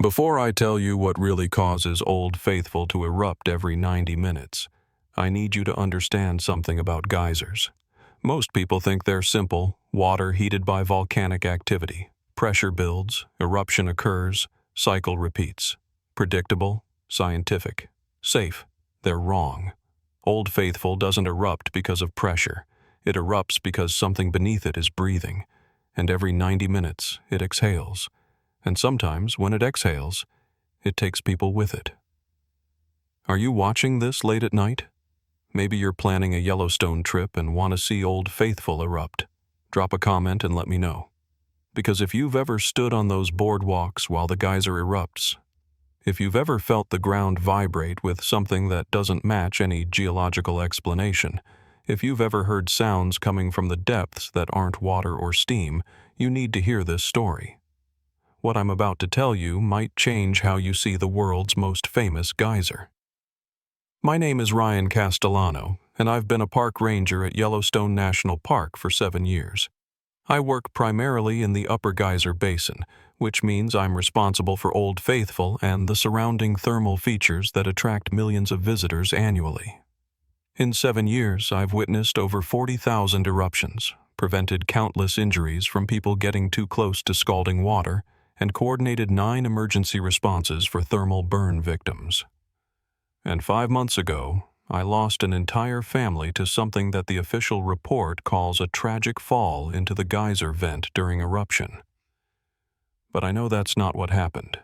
Before I tell you what really causes Old Faithful to erupt every 90 minutes, I need you to understand something about geysers. Most people think they're simple, water heated by volcanic activity. Pressure builds, eruption occurs, cycle repeats. Predictable, scientific, safe. They're wrong. Old Faithful doesn't erupt because of pressure. It erupts because something beneath it is breathing. And every 90 minutes, it exhales. And sometimes, when it exhales, it takes people with it. Are you watching this late at night? Maybe you're planning a Yellowstone trip and want to see Old Faithful erupt. Drop a comment and let me know. Because if you've ever stood on those boardwalks while the geyser erupts, if you've ever felt the ground vibrate with something that doesn't match any geological explanation, if you've ever heard sounds coming from the depths that aren't water or steam, you need to hear this story. What I'm about to tell you might change how you see the world's most famous geyser. My name is Ryan Castellano, and I've been a park ranger at Yellowstone National Park for 7 years. I work primarily in the Upper Geyser Basin, which means I'm responsible for Old Faithful and the surrounding thermal features that attract millions of visitors annually. In 7 years, I've witnessed over 40,000 eruptions, prevented countless injuries from people getting too close to scalding water, and coordinated 9 emergency responses for thermal burn victims. And 5 months ago, I lost an entire family to something that the official report calls a tragic fall into the geyser vent during eruption. But I know that's not what happened,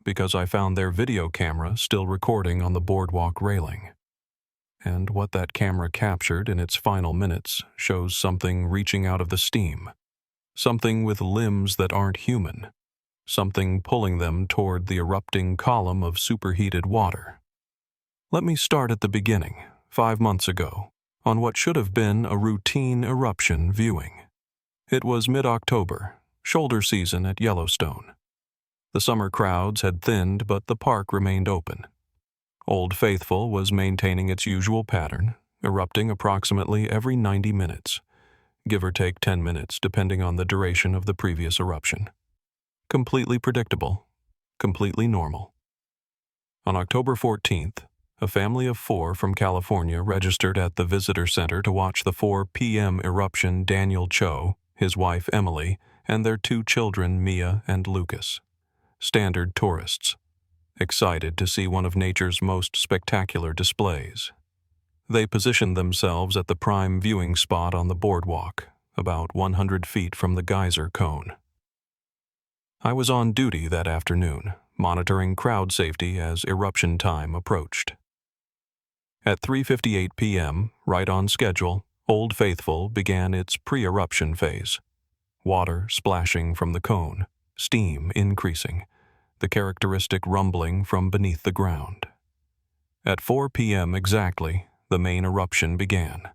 because I found their video camera still recording on the boardwalk railing. And what that camera captured in its final minutes shows something reaching out of the steam, something with limbs that aren't human, something pulling them toward the erupting column of superheated water. Let me start at the beginning, 5 months ago, on what should have been a routine eruption viewing. It was mid-October, shoulder season at Yellowstone. The summer crowds had thinned, but the park remained open. Old Faithful was maintaining its usual pattern, erupting approximately every 90 minutes, give or take 10 minutes depending on the duration of the previous eruption. Completely predictable, completely normal. On October 14th, a family of 4 from California registered at the visitor center to watch the 4 p.m. eruption. Daniel Cho, his wife Emily, and their 2 children Mia and Lucas. Standard tourists, excited to see one of nature's most spectacular displays. They positioned themselves at the prime viewing spot on the boardwalk, about 100 feet from the geyser cone. I was on duty that afternoon, monitoring crowd safety as eruption time approached. At 3:58 p.m., right on schedule, Old Faithful began its pre-eruption phase. Water splashing from the cone, steam increasing, the characteristic rumbling from beneath the ground. At 4 p.m. exactly, the main eruption began,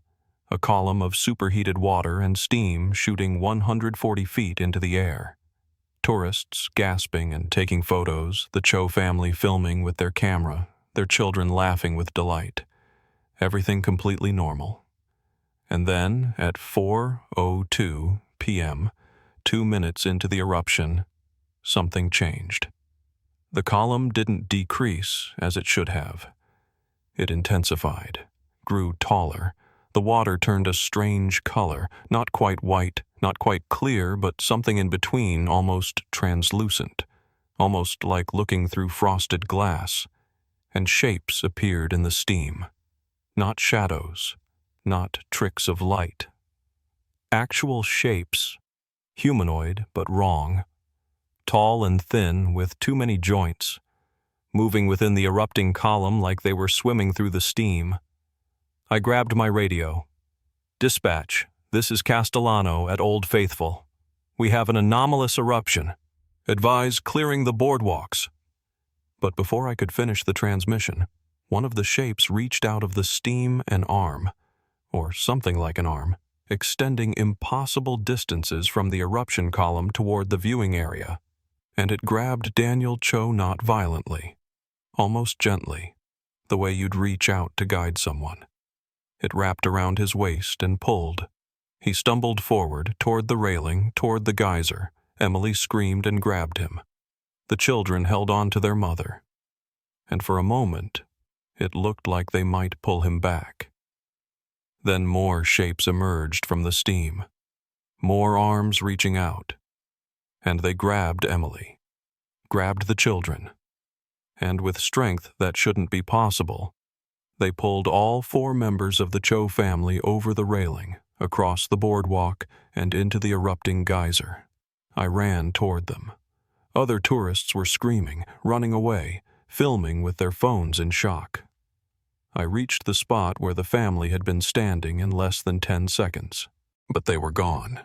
a column of superheated water and steam shooting 140 feet into the air. Tourists gasping and taking photos, the Cho family filming with their camera, their children laughing with delight. Everything completely normal. And then, at 4:02 p.m., 2 minutes into the eruption, something changed. The column didn't decrease as it should have. It intensified, grew taller. The water turned a strange color, not quite white, not quite clear, but something in between, almost translucent, almost like looking through frosted glass. And shapes appeared in the steam. Not shadows, not tricks of light. Actual shapes, humanoid but wrong. Tall and thin with too many joints, moving within the erupting column like they were swimming through the steam. I grabbed my radio. "Dispatch, this is Castellano at Old Faithful. We have an anomalous eruption. Advise clearing the boardwalks." But before I could finish the transmission, one of the shapes reached out of the steam an arm, or something like an arm, extending impossible distances from the eruption column toward the viewing area, and it grabbed Daniel Cho not violently, almost gently, the way you'd reach out to guide someone. It wrapped around his waist and pulled. He stumbled forward, toward the railing, toward the geyser. Emily screamed and grabbed him. The children held on to their mother, and for a moment, it looked like they might pull him back. Then more shapes emerged from the steam, more arms reaching out, and they grabbed Emily, grabbed the children, and with strength that shouldn't be possible, they pulled all 4 members of the Cho family over the railing, across the boardwalk, and into the erupting geyser. I ran toward them. Other tourists were screaming, running away, filming with their phones in shock. I reached the spot where the family had been standing in less than 10 seconds, but they were gone.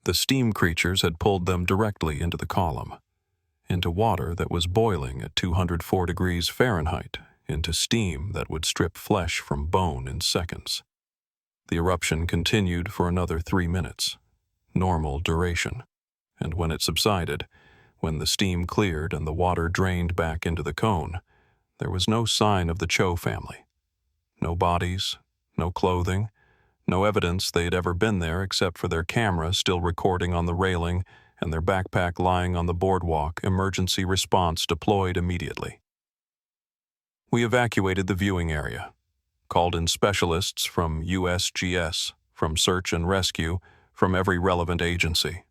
The steam creatures had pulled them directly into the column, into water that was boiling at 204 degrees Fahrenheit, into steam that would strip flesh from bone in seconds. The eruption continued for another 3 minutes, normal duration, and when it subsided, when the steam cleared and the water drained back into the cone, there was no sign of the Cho family. No bodies, no clothing, no evidence they had ever been there except for their camera still recording on the railing and their backpack lying on the boardwalk. Emergency response deployed immediately. We evacuated the viewing area, called in specialists from USGS, from search and rescue, from every relevant agency.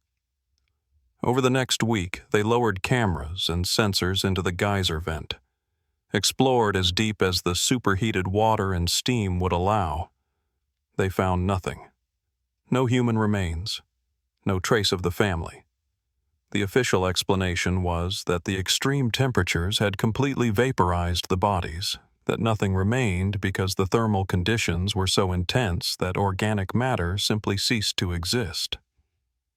Over the next week, they lowered cameras and sensors into the geyser vent, explored as deep as the superheated water and steam would allow. They found nothing. No human remains, no trace of the family. The official explanation was that the extreme temperatures had completely vaporized the bodies, that nothing remained because the thermal conditions were so intense that organic matter simply ceased to exist.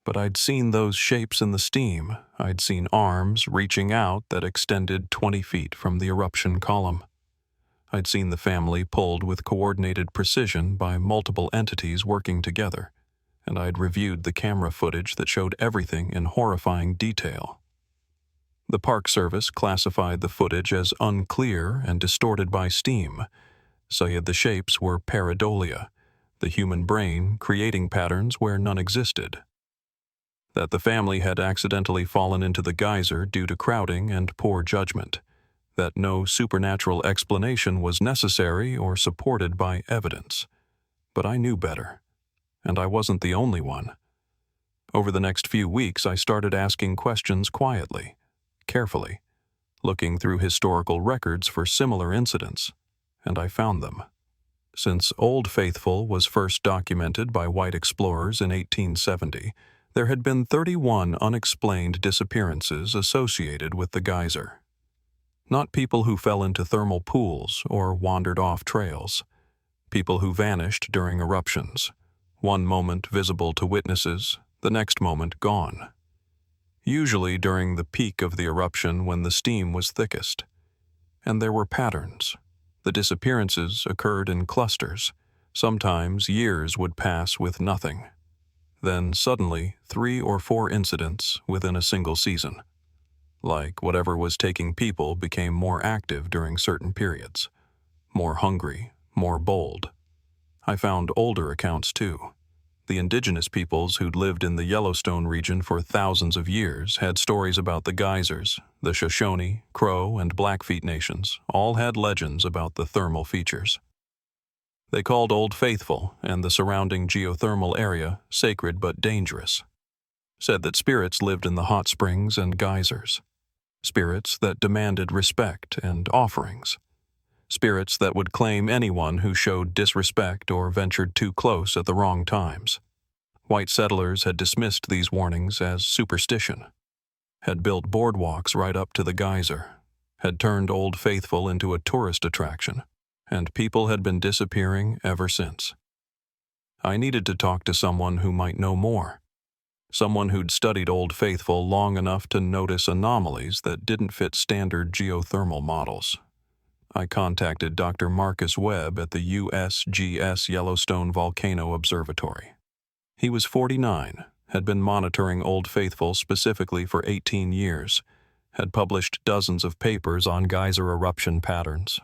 But I'd seen those shapes in the steam. I'd seen arms reaching out that extended 20 feet from the eruption column. I'd seen the family pulled with coordinated precision by multiple entities working together, and I'd reviewed the camera footage that showed everything in horrifying detail. The Park Service classified the footage as unclear and distorted by steam, said the shapes were pareidolia, the human brain creating patterns where none existed. That the family had accidentally fallen into the geyser due to crowding and poor judgment, that no supernatural explanation was necessary or supported by evidence. But I knew better, and I wasn't the only one. Over the next few weeks, I started asking questions quietly, carefully, looking through historical records for similar incidents, and I found them. Since Old Faithful was first documented by white explorers in 1870, there had been 31 unexplained disappearances associated with the geyser. Not people who fell into thermal pools or wandered off trails. People who vanished during eruptions, one moment visible to witnesses, the next moment gone. Usually during the peak of the eruption when the steam was thickest. And there were patterns. The disappearances occurred in clusters. Sometimes years would pass with nothing. Then suddenly 3 or 4 incidents within a single season. Like whatever was taking people became more active during certain periods. More hungry, more bold. I found older accounts too. The indigenous peoples who'd lived in the Yellowstone region for thousands of years had stories about the geysers. The Shoshone, Crow, and Blackfeet nations all had legends about the thermal features. They called Old Faithful and the surrounding geothermal area sacred but dangerous. Said that spirits lived in the hot springs and geysers. Spirits that demanded respect and offerings. Spirits that would claim anyone who showed disrespect or ventured too close at the wrong times. White settlers had dismissed these warnings as superstition, had built boardwalks right up to the geyser, had turned Old Faithful into a tourist attraction, and people had been disappearing ever since. I needed to talk to someone who might know more, someone who'd studied Old Faithful long enough to notice anomalies that didn't fit standard geothermal models. I contacted Dr. Marcus Webb at the USGS Yellowstone Volcano Observatory. He was 49, had been monitoring Old Faithful specifically for 18 years, had published dozens of papers on geyser eruption patterns.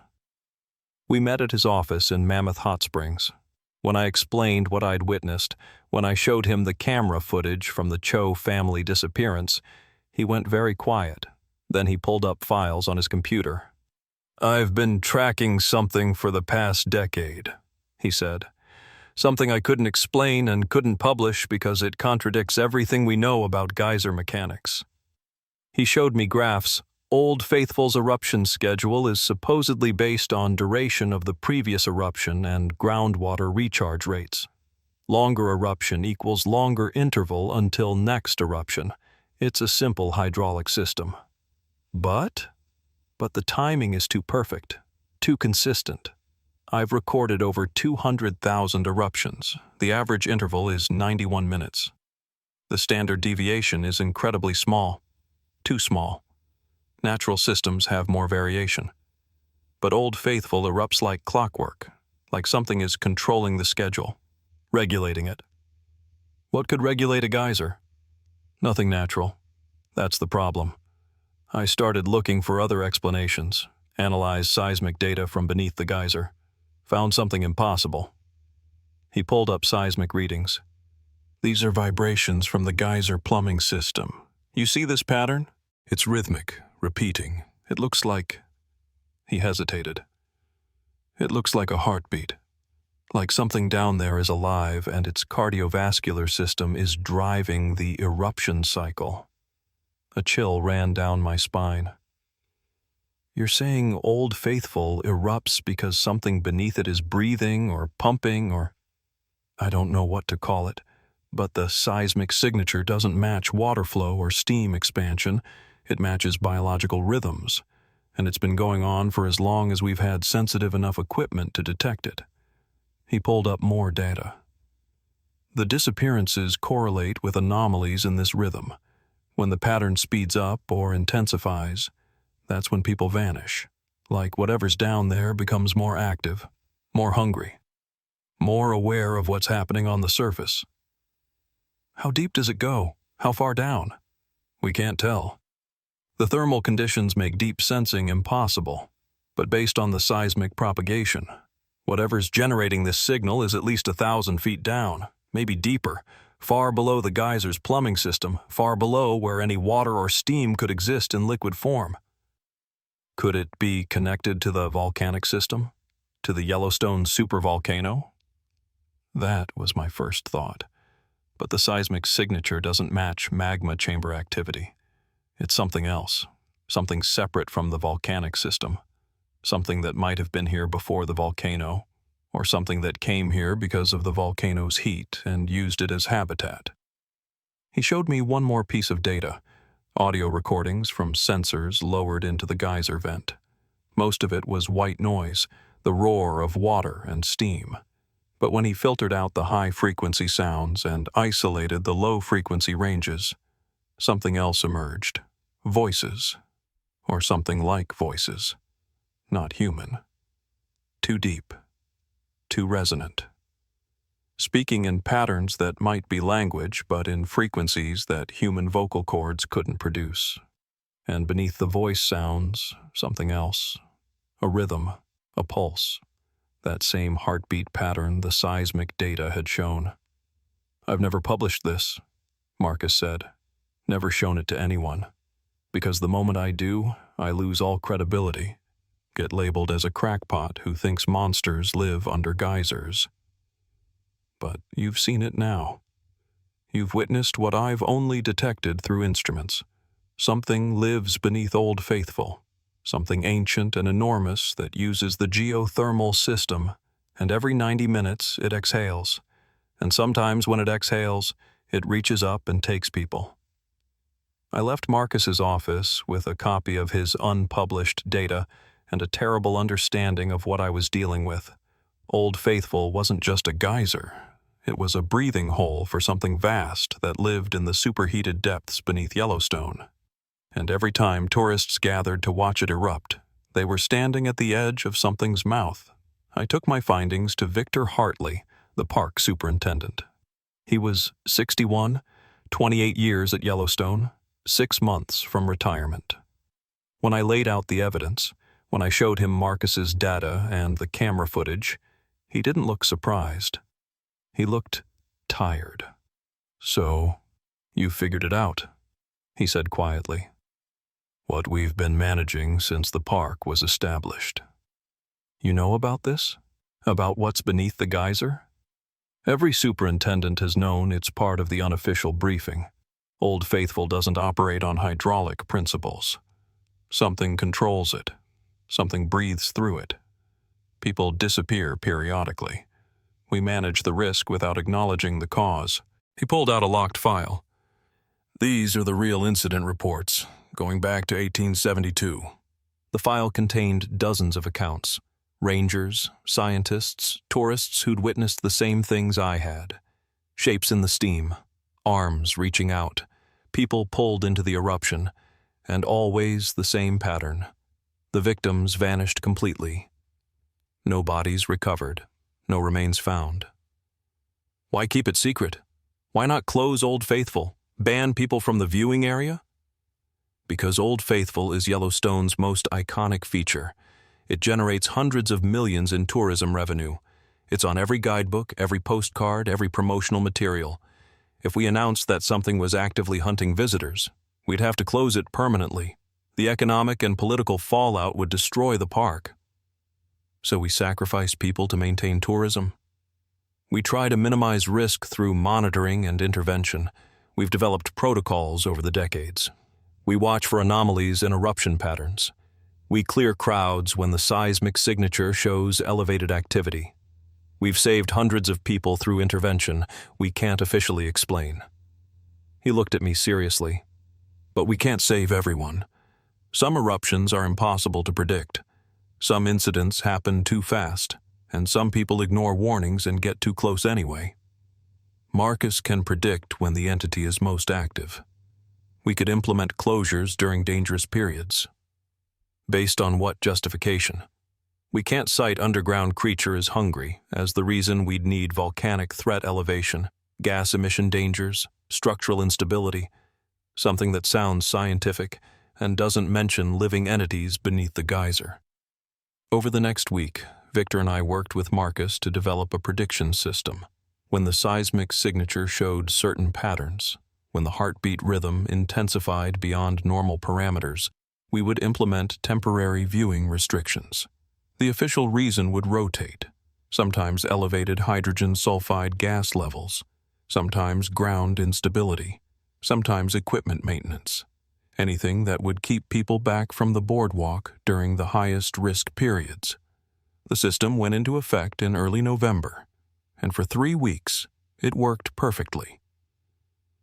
We met at his office in Mammoth Hot Springs. When I explained what I'd witnessed, when I showed him the camera footage from the Cho family disappearance, he went very quiet, Then he pulled up files on his computer. "I've been tracking something for the past decade," he said. "Something I couldn't explain and couldn't publish because it contradicts everything we know about geyser mechanics." He showed me graphs. Old Faithful's eruption schedule is supposedly based on duration of the previous eruption and groundwater recharge rates. Longer eruption equals longer interval until next eruption. It's a simple hydraulic system. But the timing is too perfect, too consistent. I've recorded over 200,000 eruptions. The average interval is 91 minutes. The standard deviation is incredibly small, too small. Natural systems have more variation. But Old Faithful erupts like clockwork, like something is controlling the schedule, regulating it. What could regulate a geyser? Nothing natural. That's the problem. I started looking for other explanations, analyzed seismic data from beneath the geyser, found something impossible. He pulled up seismic readings. "These are vibrations from the geyser plumbing system. You see this pattern? It's rhythmic, repeating. It looks like..." He hesitated. "It looks like a heartbeat. Like something down there is alive and its cardiovascular system is driving the eruption cycle." A chill ran down my spine. "You're saying Old Faithful erupts because something beneath it is breathing or pumping or... I don't know what to call it, but the seismic signature doesn't match water flow or steam expansion. It matches biological rhythms, and it's been going on for as long as we've had sensitive enough equipment to detect it." He pulled up more data. "The disappearances correlate with anomalies in this rhythm. When the pattern speeds up or intensifies, that's when people vanish. Like whatever's down there becomes more active, more hungry, more aware of what's happening on the surface." "How deep does it go? How far down?" "We can't tell. The thermal conditions make deep sensing impossible, but based on the seismic propagation, whatever's generating this signal is at least 1,000 feet down, maybe deeper, far below the geyser's plumbing system, far below where any water or steam could exist in liquid form." Could it be connected to the volcanic system? To the Yellowstone supervolcano? That was my first thought. But the seismic signature doesn't match magma chamber activity. It's something else, something separate from the volcanic system, something that might have been here before the volcano, or something that came here because of the volcano's heat and used it as habitat. He showed me one more piece of data, audio recordings from sensors lowered into the geyser vent. Most of it was white noise, the roar of water and steam. But when he filtered out the high-frequency sounds and isolated the low-frequency ranges, something else emerged. Voices, or something like voices. Not human. Too deep. Too resonant. Speaking in patterns that might be language, but in frequencies that human vocal cords couldn't produce. And beneath the voice sounds, something else. A rhythm, a pulse. That same heartbeat pattern the seismic data had shown. "I've never published this," Marcus said. "Never shown it to anyone. Because the moment I do, I lose all credibility. Get labeled as a crackpot who thinks monsters live under geysers. But you've seen it now. You've witnessed what I've only detected through instruments. Something lives beneath Old Faithful, something ancient and enormous that uses the geothermal system, and every 90 minutes it exhales, and sometimes when it exhales, it reaches up and takes people." I left Marcus's office with a copy of his unpublished data and a terrible understanding of what I was dealing with. Old Faithful wasn't just a geyser. It was a breathing hole for something vast that lived in the superheated depths beneath Yellowstone. And every time tourists gathered to watch it erupt, they were standing at the edge of something's mouth. I took my findings to Victor Hartley, the park superintendent. He was 61, 28 years at Yellowstone, 6 months from retirement. When I laid out the evidence, when I showed him Marcus's data and the camera footage, he didn't look surprised. He looked tired. "So, you figured it out," he said quietly. What we've been managing since the park was established. You know about this? About what's beneath the geyser? Every superintendent has known it's part of the unofficial briefing. Old Faithful doesn't operate on hydraulic principles. Something controls it. Something breathes through it. People disappear periodically. We manage the risk without acknowledging the cause. He pulled out a locked file. These are the real incident reports, going back to 1872. The file contained dozens of accounts. Rangers, scientists, tourists who'd witnessed the same things I had. Shapes in the steam, arms reaching out, people pulled into the eruption, and always the same pattern. The victims vanished completely. No bodies recovered, no remains found. Why keep it secret? Why not close Old Faithful, ban people from the viewing area? Because Old Faithful is Yellowstone's most iconic feature. It generates hundreds of millions in tourism revenue. It's on every guidebook, every postcard, every promotional material. If we announced that something was actively hunting visitors, we'd have to close it permanently. The economic and political fallout would destroy the park. So we sacrifice people to maintain tourism. We try to minimize risk through monitoring and intervention. We've developed protocols over the decades. We watch for anomalies in eruption patterns. We clear crowds when the seismic signature shows elevated activity. We've saved hundreds of people through intervention we can't officially explain. He looked at me seriously. But we can't save everyone. Some eruptions are impossible to predict. Some incidents happen too fast, and some people ignore warnings and get too close anyway. Marcus can predict when the entity is most active. We could implement closures during dangerous periods. Based on what justification? We can't cite underground creature as hungry as the reason we'd need volcanic threat elevation, gas emission dangers, structural instability, something that sounds scientific and doesn't mention living entities beneath the geyser. Over the next week, Victor and I worked with Marcus to develop a prediction system. When the seismic signature showed certain patterns, when the heartbeat rhythm intensified beyond normal parameters, we would implement temporary viewing restrictions. The official reason would rotate, sometimes elevated hydrogen sulfide gas levels, sometimes ground instability, sometimes equipment maintenance. Anything that would keep people back from the boardwalk during the highest risk periods. The system went into effect in early November, and for 3 weeks, it worked perfectly.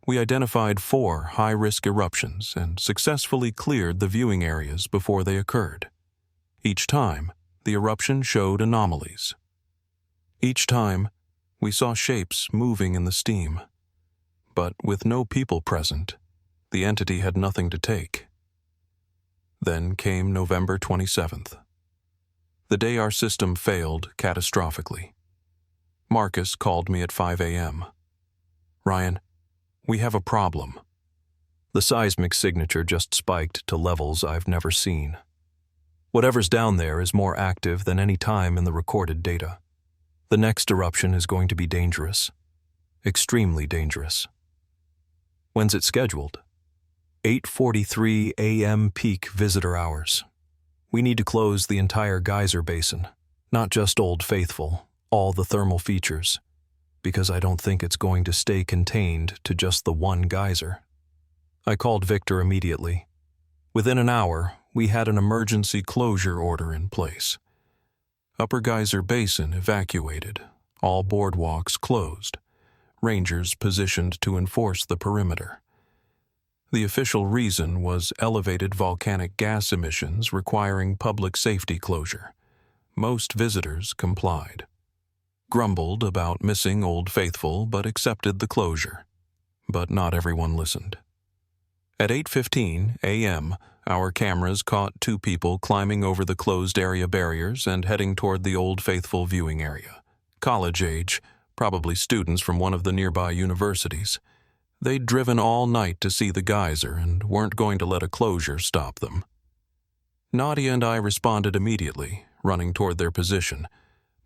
We identified 4 high-risk eruptions and successfully cleared the viewing areas before they occurred. Each time, the eruption showed anomalies. Each time, we saw shapes moving in the steam. But with no people present, the entity had nothing to take. Then came November 27th. The day our system failed catastrophically. Marcus called me at 5 a.m. "Ryan, we have a problem. The seismic signature just spiked to levels I've never seen. Whatever's down there is more active than any time in the recorded data. The next eruption is going to be dangerous. Extremely dangerous." "When's it scheduled?" 8:43 a.m. peak visitor hours. We need to close the entire geyser basin, not just Old Faithful, all the thermal features, because I don't think it's going to stay contained to just the one geyser. I called Victor immediately. Within an hour, we had an emergency closure order in place. Upper Geyser Basin evacuated, all boardwalks closed, rangers positioned to enforce the perimeter. The official reason was elevated volcanic gas emissions requiring public safety closure. Most visitors complied. Grumbled about missing Old Faithful but accepted the closure. But not everyone listened. At 8:15 a.m., our cameras caught 2 people climbing over the closed area barriers and heading toward the Old Faithful viewing area. College age, probably students from one of the nearby universities. They'd driven all night to see the geyser and weren't going to let a closure stop them. Nadia and I responded immediately, running toward their position,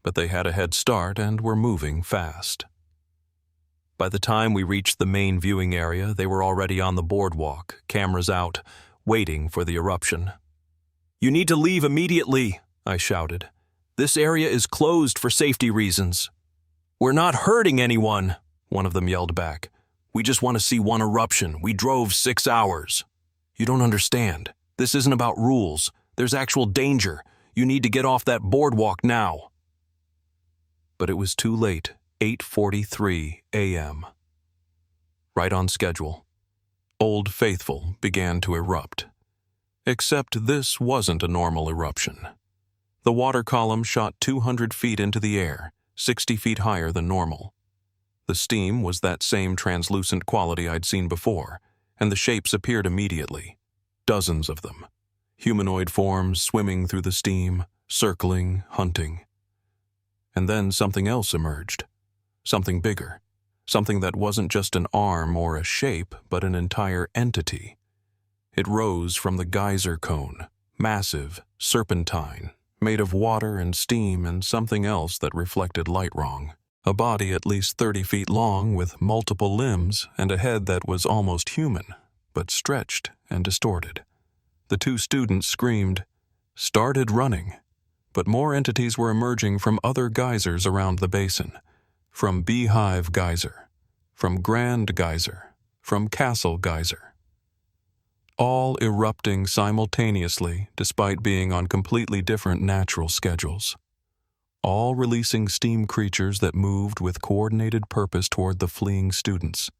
but they had a head start and were moving fast. By the time we reached the main viewing area, they were already on the boardwalk, cameras out, waiting for the eruption. "You need to leave immediately," I shouted. "This area is closed for safety reasons." "We're not hurting anyone," one of them yelled back. "We just want to see one eruption. We drove 6 hours." "You don't understand. This isn't about rules. There's actual danger. You need to get off that boardwalk now." But it was too late. 8:43 a.m. Right on schedule. Old Faithful began to erupt. Except this wasn't a normal eruption. The water column shot 200 feet into the air, 60 feet higher than normal. The steam was that same translucent quality I'd seen before, and the shapes appeared immediately. Dozens of them. Humanoid forms swimming through the steam, circling, hunting. And then something else emerged. Something bigger. Something that wasn't just an arm or a shape, but an entire entity. It rose from the geyser cone, massive, serpentine, made of water and steam and something else that reflected light wrong. A body at least 30 feet long with multiple limbs and a head that was almost human, but stretched and distorted. The two students screamed, started running, but more entities were emerging from other geysers around the basin. From Beehive Geyser, from Grand Geyser, from Castle Geyser. All erupting simultaneously despite being on completely different natural schedules. All releasing steam creatures that moved with coordinated purpose toward the fleeing students.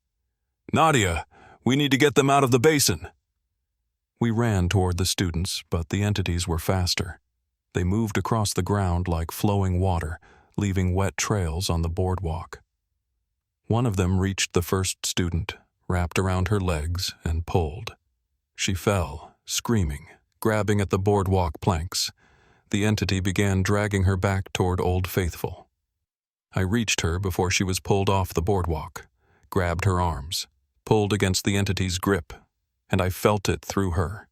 "Nadia, we need to get them out of the basin." We ran toward the students, but the entities were faster. They moved across the ground like flowing water, leaving wet trails on the boardwalk. One of them reached the first student, wrapped around her legs, and pulled. She fell, screaming, grabbing at the boardwalk planks. The entity began dragging her back toward Old Faithful. I reached her before she was pulled off the boardwalk, grabbed her arms, pulled against the entity's grip, and I felt it through her.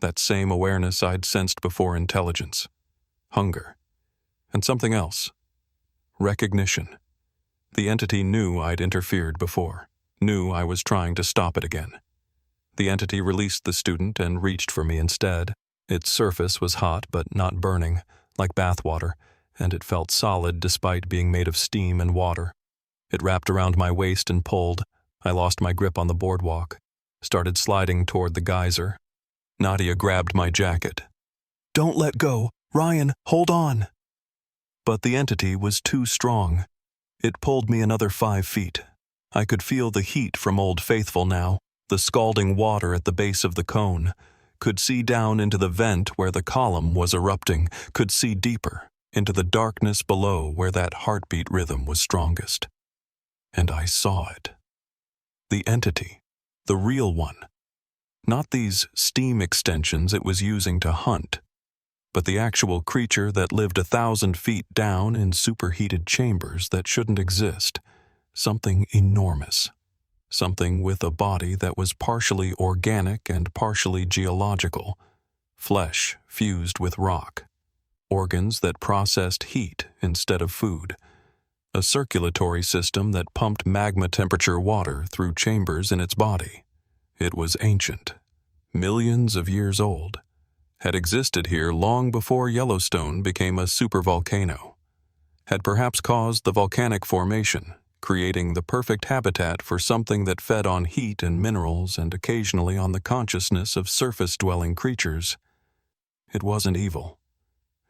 That same awareness I'd sensed before intelligence, hunger, and something else. Recognition. The entity knew I'd interfered before, knew I was trying to stop it again. The entity released the student and reached for me instead. Its surface was hot but not burning, like bathwater, and it felt solid despite being made of steam and water. It wrapped around my waist and pulled. I lost my grip on the boardwalk, started sliding toward the geyser. Nadia grabbed my jacket. "Don't let go. Ryan, hold on." But the entity was too strong. It pulled me another 5 feet. I could feel the heat from Old Faithful now, the scalding water at the base of the cone. Could see down into the vent where the column was erupting, could see deeper, into the darkness below where that heartbeat rhythm was strongest. And I saw it. The entity, the real one. Not these steam extensions it was using to hunt, but the actual creature that lived 1,000 feet down in superheated chambers that shouldn't exist. Something enormous. Something with a body that was partially organic and partially geological. Flesh fused with rock. Organs that processed heat instead of food. A circulatory system that pumped magma temperature water through chambers in its body. It was ancient. Millions of years old. Had existed here long before Yellowstone became a supervolcano. Had perhaps caused the volcanic formation, creating the perfect habitat for something that fed on heat and minerals and occasionally on the consciousness of surface-dwelling creatures. It wasn't evil.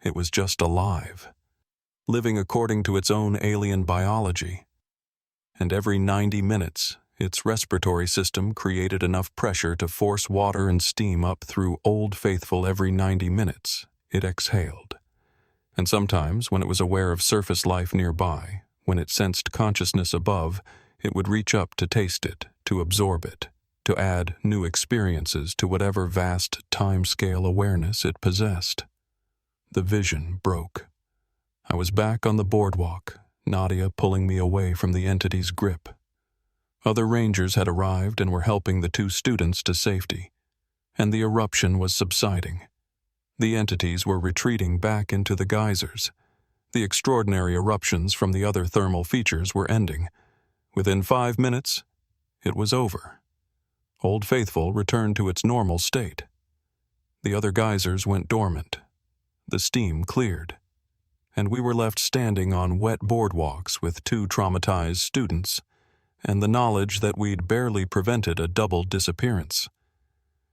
It was just alive, living according to its own alien biology. And every 90 minutes, its respiratory system created enough pressure to force water and steam up through Old Faithful. Every 90 minutes, it exhaled. And sometimes, when it was aware of surface life nearby, when it sensed consciousness above, it would reach up to taste it, to absorb it, to add new experiences to whatever vast time-scale awareness it possessed. The vision broke. I was back on the boardwalk, Nadia pulling me away from the entity's grip. Other rangers had arrived and were helping the two students to safety, and the eruption was subsiding. The entities were retreating back into the geysers. The extraordinary eruptions from the other thermal features were ending. Within 5 minutes, it was over. Old Faithful returned to its normal state. The other geysers went dormant. The steam cleared, and we were left standing on wet boardwalks with two traumatized students, and the knowledge that we'd barely prevented a double disappearance.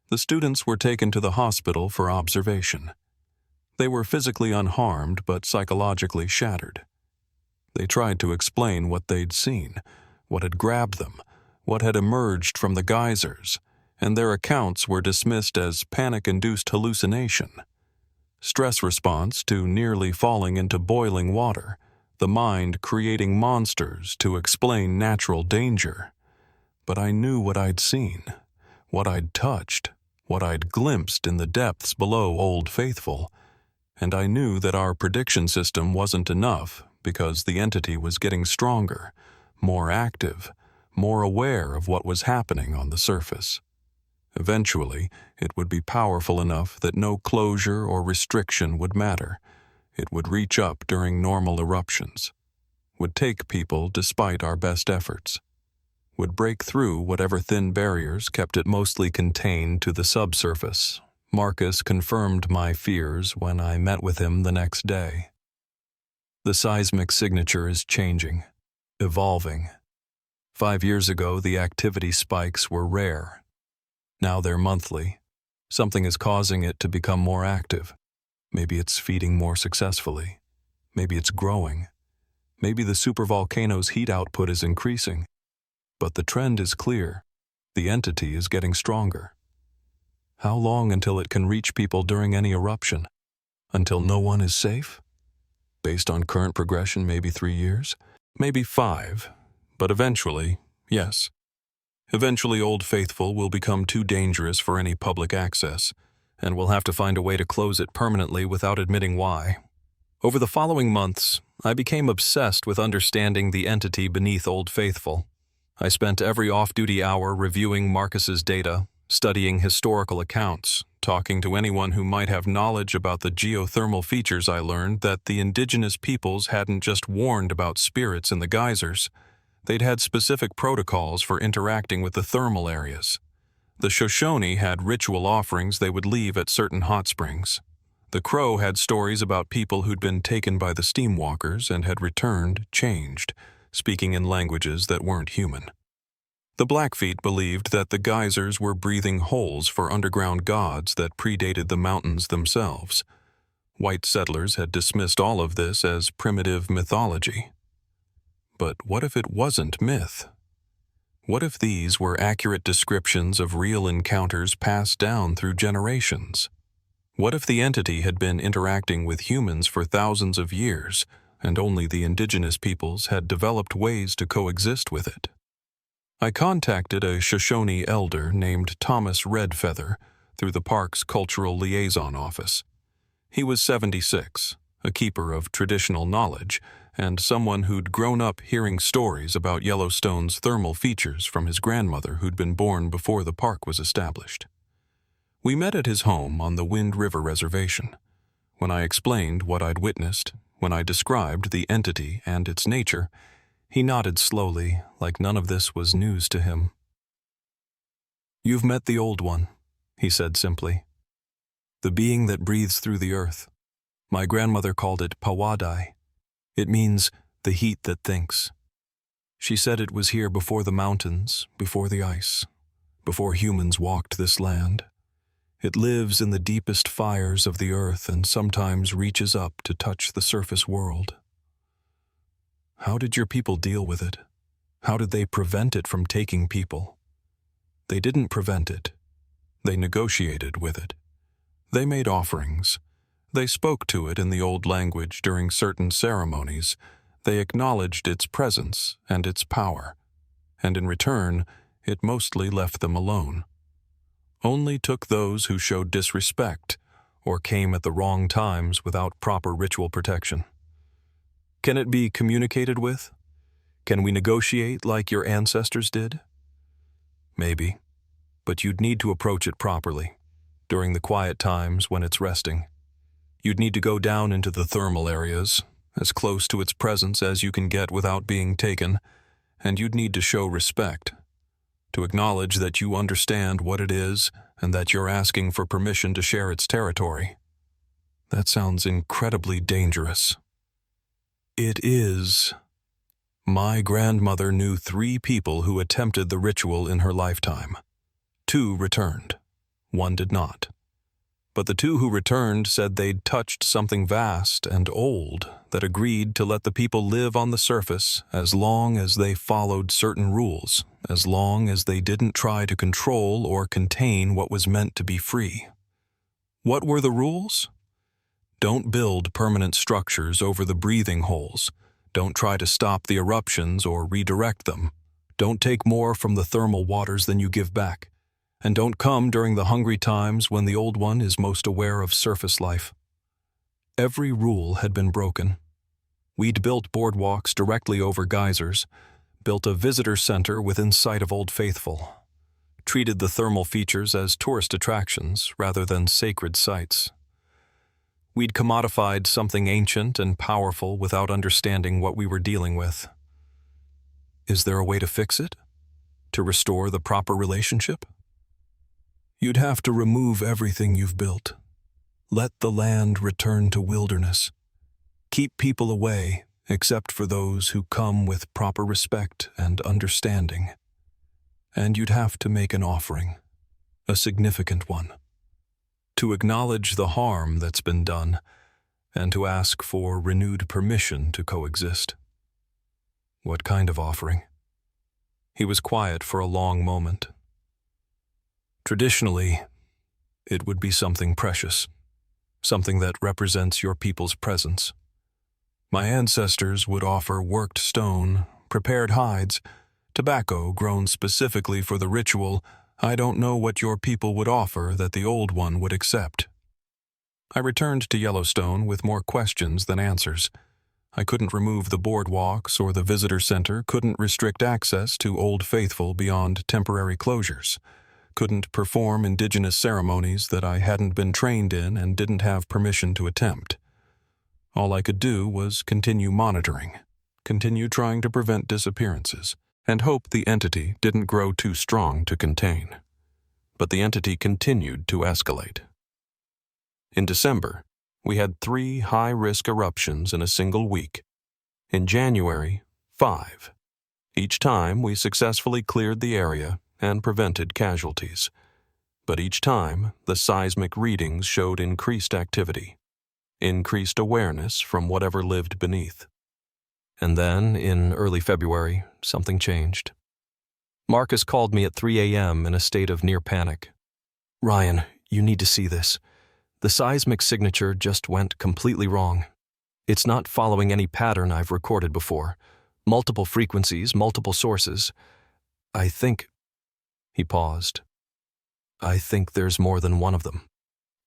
The students were taken to the hospital for observation. They were physically unharmed but psychologically shattered. They tried to explain what they'd seen, what had grabbed them, what had emerged from the geysers, and their accounts were dismissed as panic-induced hallucination. Stress response to nearly falling into boiling water, the mind creating monsters to explain natural danger. But I knew what I'd seen, what I'd touched, what I'd glimpsed in the depths below Old Faithful, and I knew that our prediction system wasn't enough because the entity was getting stronger, more active, more aware of what was happening on the surface. Eventually, it would be powerful enough that no closure or restriction would matter. It would reach up during normal eruptions, would take people despite our best efforts, would break through whatever thin barriers kept it mostly contained to the subsurface. Marcus confirmed my fears when I met with him the next day. The seismic signature is changing, evolving. 5 years ago, the activity spikes were rare. Now they're monthly. Something is causing it to become more active. Maybe it's feeding more successfully. Maybe it's growing. Maybe the supervolcano's heat output is increasing. But the trend is clear. The entity is getting stronger. How long until it can reach people during any eruption? Until no one is safe? Based on current progression, maybe 3 years? Maybe 5. But eventually, yes. Eventually, Old Faithful will become too dangerous for any public access, and we'll have to find a way to close it permanently without admitting why. Over the following months, I became obsessed with understanding the entity beneath Old Faithful. I spent every off-duty hour reviewing Marcus's data, studying historical accounts, talking to anyone who might have knowledge about the geothermal features. I learned that the indigenous peoples hadn't just warned about spirits in the geysers. They'd had specific protocols for interacting with the thermal areas. The Shoshone had ritual offerings they would leave at certain hot springs. The Crow had stories about people who'd been taken by the steamwalkers and had returned changed, speaking in languages that weren't human. The Blackfeet believed that the geysers were breathing holes for underground gods that predated the mountains themselves. White settlers had dismissed all of this as primitive mythology. But what if it wasn't myth? What if these were accurate descriptions of real encounters passed down through generations? What if the entity had been interacting with humans for thousands of years, and only the indigenous peoples had developed ways to coexist with it? I contacted a Shoshone elder named Thomas Redfeather through the park's cultural liaison office. He was 76, a keeper of traditional knowledge, and someone who'd grown up hearing stories about Yellowstone's thermal features from his grandmother who'd been born before the park was established. We met at his home on the Wind River Reservation. When I explained what I'd witnessed, when I described the entity and its nature, he nodded slowly, like none of this was news to him. "You've met the Old One," he said simply. "The being that breathes through the earth. My grandmother called it Pawadai. It means the heat that thinks. She said it was here before the mountains, before the ice, before humans walked this land. It lives in the deepest fires of the earth and sometimes reaches up to touch the surface world." How did your people deal with it? How did they prevent it from taking people? They didn't prevent it. They negotiated with it. They made offerings. They spoke to it in the old language during certain ceremonies. They acknowledged its presence and its power. And in return, it mostly left them alone. Only took those who showed disrespect or came at the wrong times without proper ritual protection. Can it be communicated with? Can we negotiate like your ancestors did? Maybe, but you'd need to approach it properly, during the quiet times when it's resting. You'd need to go down into the thermal areas, as close to its presence as you can get without being taken, and you'd need to show respect. to acknowledge that you understand what it is and that you're asking for permission to share its territory. That sounds incredibly dangerous. It is. My grandmother knew 3 people who attempted the ritual in her lifetime. 2 returned. 1 did not. But the 2 who returned said they'd touched something vast and old that agreed to let the people live on the surface as long as they followed certain rules, as long as they didn't try to control or contain what was meant to be free. What were the rules? Don't build permanent structures over the breathing holes. Don't try to stop the eruptions or redirect them. Don't take more from the thermal waters than you give back. And don't come during the hungry times when the old one is most aware of surface life. Every rule had been broken. We'd built boardwalks directly over geysers, built a visitor center within sight of Old Faithful, treated the thermal features as tourist attractions rather than sacred sites. We'd commodified something ancient and powerful without understanding what we were dealing with. Is there a way to fix it? To restore the proper relationship? You'd have to remove everything you've built. Let the land return to wilderness. Keep people away, except for those who come with proper respect and understanding. And you'd have to make an offering, a significant one, to acknowledge the harm that's been done and to ask for renewed permission to coexist. What kind of offering? He was quiet for a long moment. Traditionally, it would be something precious, something that represents your people's presence. My ancestors would offer worked stone, prepared hides, tobacco grown specifically for the ritual. I don't know what your people would offer that the old one would accept. I returned to Yellowstone with more questions than answers. I couldn't remove the boardwalks or the visitor center, couldn't restrict access to Old Faithful beyond temporary closures. Couldn't perform indigenous ceremonies that I hadn't been trained in and didn't have permission to attempt. All I could do was continue monitoring, continue trying to prevent disappearances, and hope the entity didn't grow too strong to contain. But the entity continued to escalate. In December, we had 3 high-risk eruptions in a single week. In January, 5. Each time we successfully cleared the area and prevented casualties. But each time, the seismic readings showed increased activity, increased awareness from whatever lived beneath. And then, in early February, something changed. Marcus called me at 3 a.m. in a state of near panic. "Ryan, you need to see this. The seismic signature just went completely wrong. It's not following any pattern I've recorded before. Multiple frequencies, multiple sources. I think..." He paused. "I think there's more than one of them.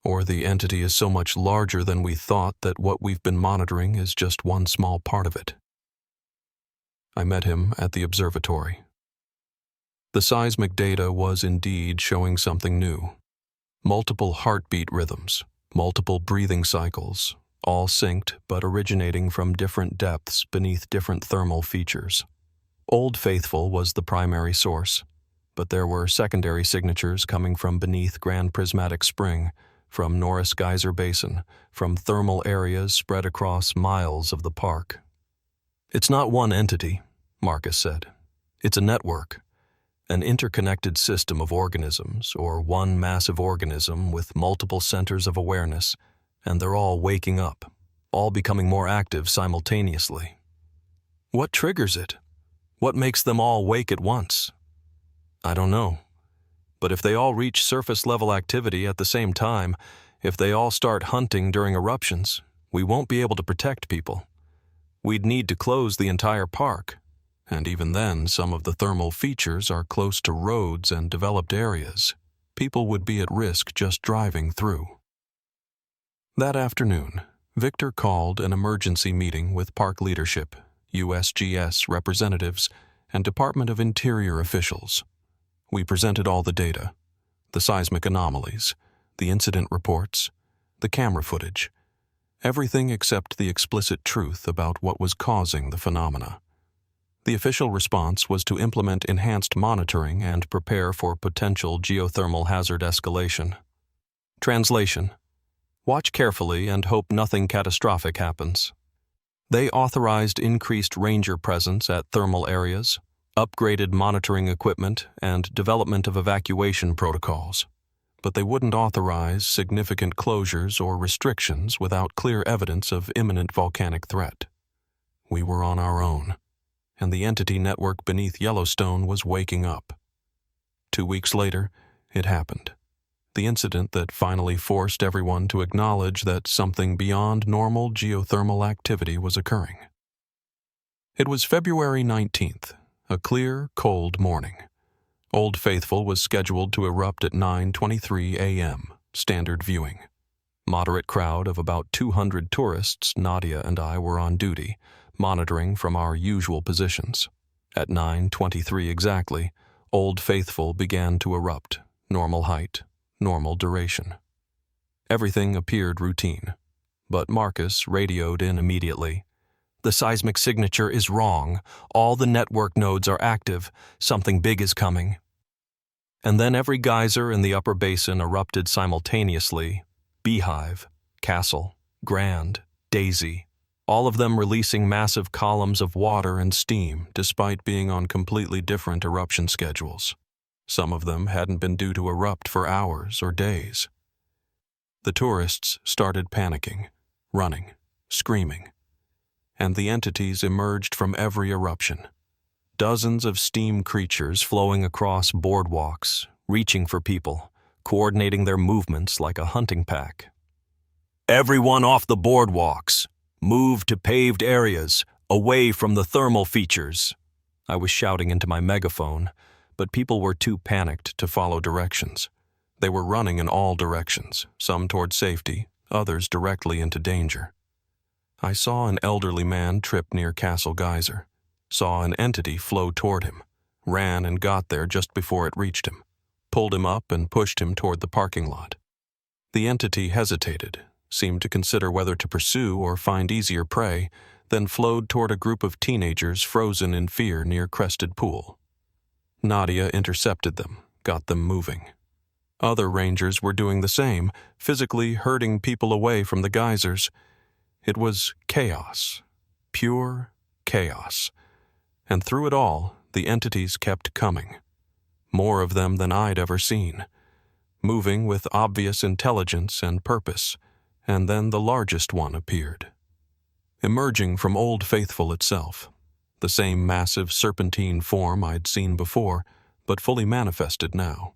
Or the entity is so much larger than we thought that what we've been monitoring is just one small part of it." I met him at the observatory. The seismic data was indeed showing something new. Multiple heartbeat rhythms, multiple breathing cycles, all synced but originating from different depths beneath different thermal features. Old Faithful was the primary source, but there were secondary signatures coming from beneath Grand Prismatic Spring, from Norris Geyser Basin, from thermal areas spread across miles of the park. "It's not one entity," Marcus said. "It's a network, an interconnected system of organisms, or one massive organism with multiple centers of awareness, and they're all waking up, all becoming more active simultaneously." "What triggers it? What makes them all wake at once?" "I don't know. But if they all reach surface-level activity at the same time, if they all start hunting during eruptions, we won't be able to protect people. We'd need to close the entire park, and even then some of the thermal features are close to roads and developed areas. People would be at risk just driving through." That afternoon, Victor called an emergency meeting with park leadership, USGS representatives, and Department of Interior officials. We presented all the data, the seismic anomalies, the incident reports, the camera footage, everything except the explicit truth about what was causing the phenomena. The official response was to implement enhanced monitoring and prepare for potential geothermal hazard escalation. Translation: watch carefully and hope nothing catastrophic happens. They authorized increased ranger presence at thermal areas, upgraded monitoring equipment, and development of evacuation protocols. But they wouldn't authorize significant closures or restrictions without clear evidence of imminent volcanic threat. We were on our own, and the entity network beneath Yellowstone was waking up. 2 weeks later, it happened. The incident that finally forced everyone to acknowledge that something beyond normal geothermal activity was occurring. It was February 19th, a clear, cold morning. Old Faithful was scheduled to erupt at 9:23 a.m., standard viewing. Moderate crowd of about 200 tourists, Nadia and I were on duty, monitoring from our usual positions. At 9:23 exactly, Old Faithful began to erupt, normal height, normal duration. Everything appeared routine, but Marcus radioed in immediately. "The seismic signature is wrong. All the network nodes are active. Something big is coming." And then every geyser in the upper basin erupted simultaneously: Beehive, Castle, Grand, Daisy, all of them releasing massive columns of water and steam despite being on completely different eruption schedules. Some of them hadn't been due to erupt for hours or days. The tourists started panicking, running, screaming, and the entities emerged from every eruption. Dozens of steam creatures flowing across boardwalks, reaching for people, coordinating their movements like a hunting pack. "Everyone off the boardwalks! Move to paved areas, away from the thermal features!" I was shouting into my megaphone, but people were too panicked to follow directions. They were running in all directions, some toward safety, others directly into danger. I saw an elderly man trip near Castle Geyser, saw an entity flow toward him, ran and got there just before it reached him, pulled him up and pushed him toward the parking lot. The entity hesitated, seemed to consider whether to pursue or find easier prey, then flowed toward a group of teenagers frozen in fear near Crested Pool. Nadia intercepted them, got them moving. Other rangers were doing the same, physically herding people away from the geysers. It was chaos, pure chaos. And through it all, the entities kept coming. More of them than I'd ever seen, moving with obvious intelligence and purpose, and then the largest one appeared. Emerging from Old Faithful itself, the same massive serpentine form I'd seen before, but fully manifested now.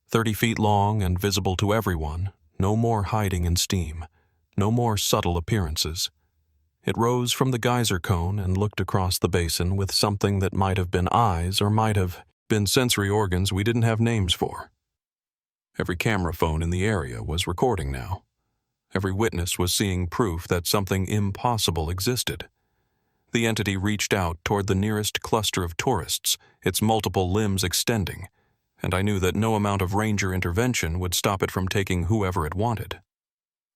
30 feet long and visible to everyone, no more hiding in steam, no more subtle appearances. It rose from the geyser cone and looked across the basin with something that might have been eyes or might have been sensory organs we didn't have names for. Every camera phone in the area was recording now. Every witness was seeing proof that something impossible existed. The entity reached out toward the nearest cluster of tourists, its multiple limbs extending, and I knew that no amount of ranger intervention would stop it from taking whoever it wanted.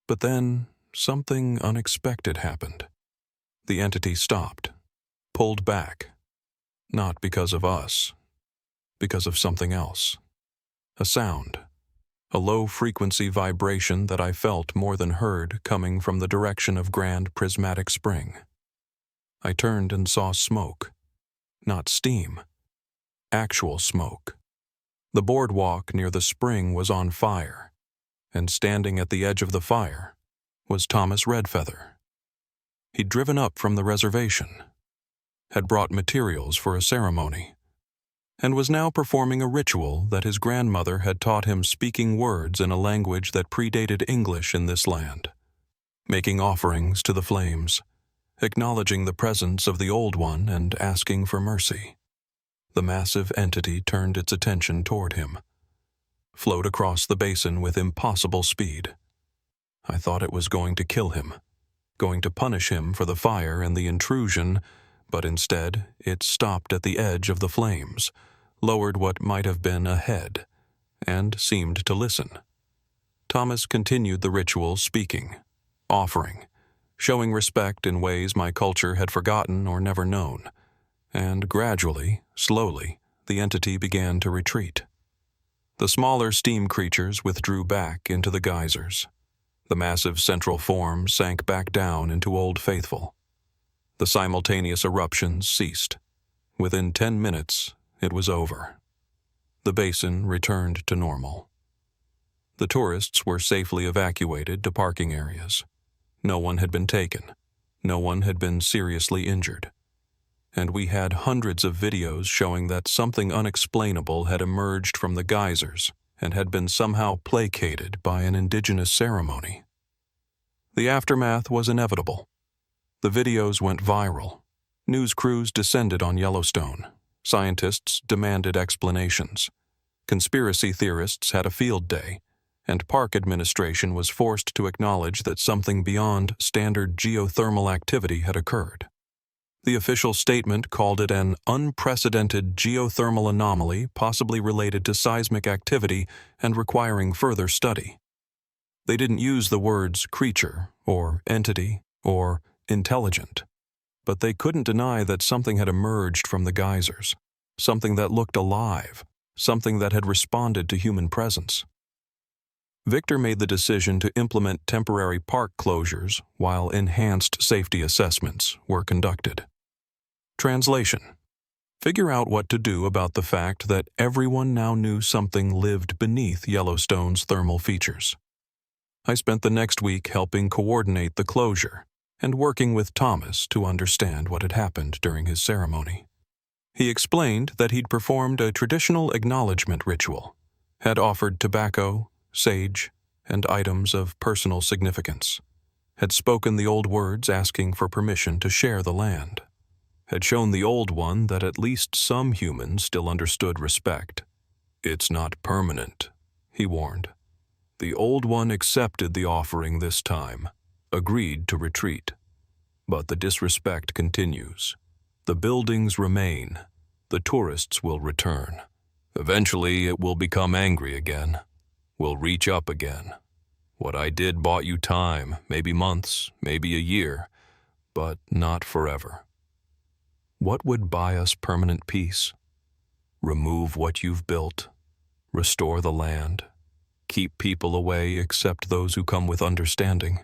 But then, something unexpected happened. The entity stopped, pulled back, not because of us, because of something else. A sound, a low-frequency vibration that I felt more than heard coming from the direction of Grand Prismatic Spring. I turned and saw smoke, not steam, actual smoke. The boardwalk near the spring was on fire, and standing at the edge of the fire was Thomas Redfeather. He'd driven up from the reservation, had brought materials for a ceremony, and was now performing a ritual that his grandmother had taught him, speaking words in a language that predated English in this land, making offerings to the flames, acknowledging the presence of the Old One and asking for mercy. The massive entity turned its attention toward him, flowed across the basin with impossible speed. I thought it was going to kill him, going to punish him for the fire and the intrusion, but instead it stopped at the edge of the flames, lowered what might have been a head, and seemed to listen. Thomas continued the ritual, speaking, offering, showing respect in ways my culture had forgotten or never known. and gradually, slowly, the entity began to retreat. The smaller steam creatures withdrew back into the geysers. The massive central form sank back down into Old Faithful. The simultaneous eruptions ceased. Within 10 minutes, it was over. The basin returned to normal. The tourists were safely evacuated to parking areas. No one had been taken. No one had been seriously injured. And we had hundreds of videos showing that something unexplainable had emerged from the geysers and had been somehow placated by an indigenous ceremony. The aftermath was inevitable. The videos went viral. News crews descended on Yellowstone. Scientists demanded explanations. Conspiracy theorists had a field day, and park administration was forced to acknowledge that something beyond standard geothermal activity had occurred. The official statement called it an unprecedented geothermal anomaly possibly related to seismic activity and requiring further study. They didn't use the words creature or entity or intelligent, but they couldn't deny that something had emerged from the geysers, something that looked alive, something that had responded to human presence. Victor made the decision to implement temporary park closures while enhanced safety assessments were conducted. Translation: figure out what to do about the fact that everyone now knew something lived beneath Yellowstone's thermal features. I spent the next week helping coordinate the closure and working with Thomas to understand what had happened during his ceremony. He explained that he'd performed a traditional acknowledgement ritual, had offered tobacco, sage, and items of personal significance, had spoken the old words asking for permission to share the land, had shown the Old One that at least some humans still understood respect. "It's not permanent," he warned. "The Old One accepted the offering this time, agreed to retreat. But the disrespect continues. The buildings remain. The tourists will return. Eventually it will become angry again. Will reach up again. What I did bought you time, maybe months, maybe a year, but not forever. What would buy us permanent peace? Remove what you've built. Restore the land. Keep people away except those who come with understanding.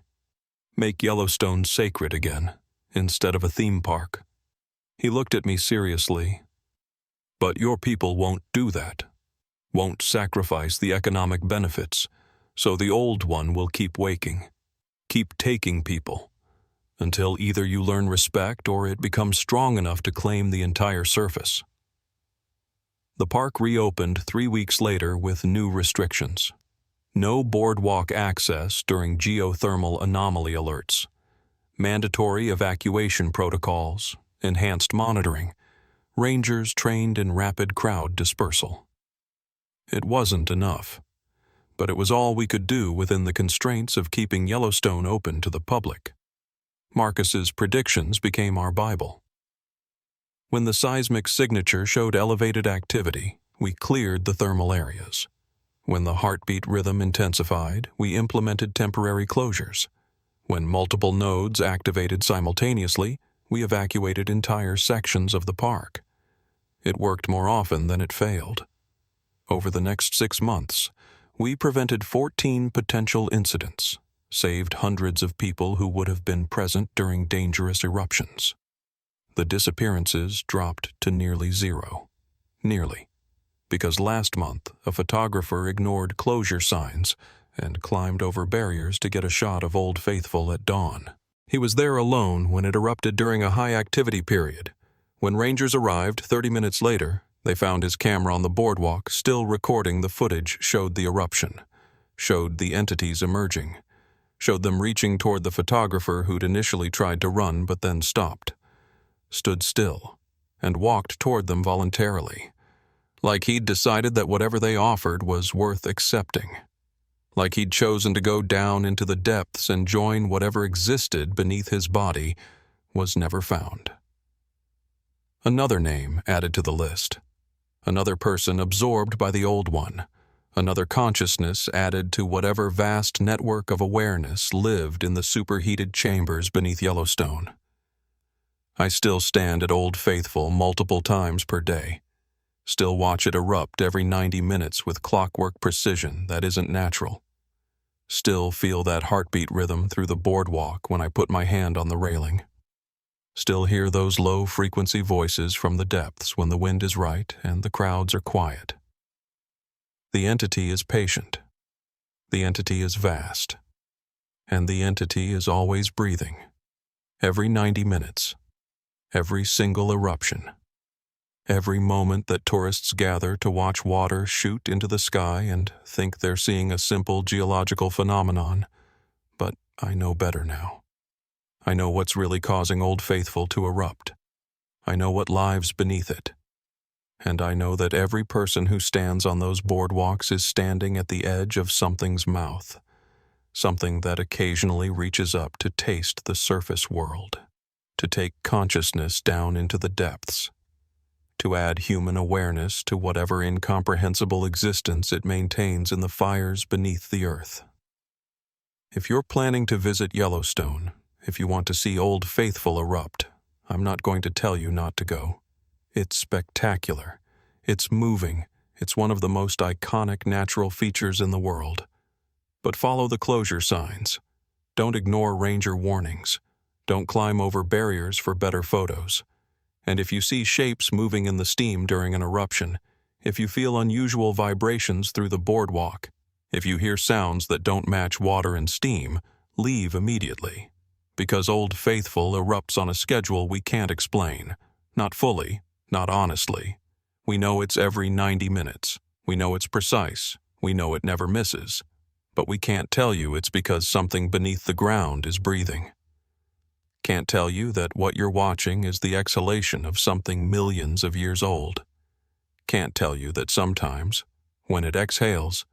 Make Yellowstone sacred again, instead of a theme park." He looked at me seriously. "But your people won't do that. Won't sacrifice the economic benefits, so the Old One will keep waking, keep taking people, until either you learn respect or it becomes strong enough to claim the entire surface." The park reopened 3 weeks later with new restrictions. No boardwalk access during geothermal anomaly alerts, mandatory evacuation protocols, enhanced monitoring, rangers trained in rapid crowd dispersal. It wasn't enough, but it was all we could do within the constraints of keeping Yellowstone open to the public. Marcus's predictions became our Bible. When the seismic signature showed elevated activity, we cleared the thermal areas. When the heartbeat rhythm intensified, we implemented temporary closures. When multiple nodes activated simultaneously, we evacuated entire sections of the park. It worked more often than it failed. Over the next 6 months, we prevented 14 potential incidents, saved hundreds of people who would have been present during dangerous eruptions. The disappearances dropped to nearly zero. Nearly. Because last month, a photographer ignored closure signs and climbed over barriers to get a shot of Old Faithful at dawn. He was there alone when it erupted during a high-activity period. When rangers arrived 30 minutes later, they found his camera on the boardwalk still recording the footage showed the eruption, showed the entities emerging, showed them reaching toward the photographer who'd initially tried to run but then stopped, stood still, and walked toward them voluntarily, like he'd decided that whatever they offered was worth accepting, like he'd chosen to go down into the depths and join whatever existed beneath his body was never found. Another name added to the list. Another person absorbed by the Old One. Another consciousness added to whatever vast network of awareness lived in the superheated chambers beneath Yellowstone. I still stand at Old Faithful multiple times per day. Still watch it erupt every 90 minutes with clockwork precision that isn't natural. Still feel that heartbeat rhythm through the boardwalk when I put my hand on the railing. Still hear those low-frequency voices from the depths when the wind is right and the crowds are quiet. The entity is patient. The entity is vast. And the entity is always breathing. Every 90 minutes. Every single eruption. Every moment that tourists gather to watch water shoot into the sky and think they're seeing a simple geological phenomenon. But I know better now. I know what's really causing Old Faithful to erupt. I know what lives beneath it. And I know that every person who stands on those boardwalks is standing at the edge of something's mouth. Something that occasionally reaches up to taste the surface world. To take consciousness down into the depths. To add human awareness to whatever incomprehensible existence it maintains in the fires beneath the earth. If you're planning to visit Yellowstone, if you want to see Old Faithful erupt, I'm not going to tell you not to go. It's spectacular. It's moving. It's one of the most iconic natural features in the world. But follow the closure signs. Don't ignore ranger warnings. Don't climb over barriers for better photos. And if you see shapes moving in the steam during an eruption, if you feel unusual vibrations through the boardwalk, if you hear sounds that don't match water and steam, leave immediately. Because Old Faithful erupts on a schedule we can't explain. Not fully, not honestly. We know it's every 90 minutes. We know it's precise. We know it never misses. But we can't tell you it's because something beneath the ground is breathing. Can't tell you that what you're watching is the exhalation of something millions of years old. Can't tell you that sometimes, when it exhales,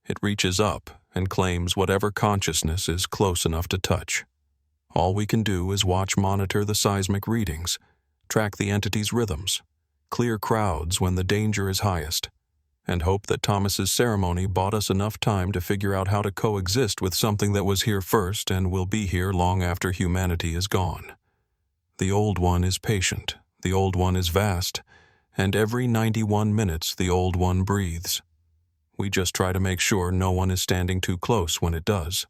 it reaches up and claims whatever consciousness is close enough to touch. All we can do is monitor the seismic readings, track the entity's rhythms, clear crowds when the danger is highest, and hope that Thomas's ceremony bought us enough time to figure out how to coexist with something that was here first and will be here long after humanity is gone. The Old One is patient, the Old One is vast, and every 91 minutes the Old One breathes. We just try to make sure no one is standing too close when it does.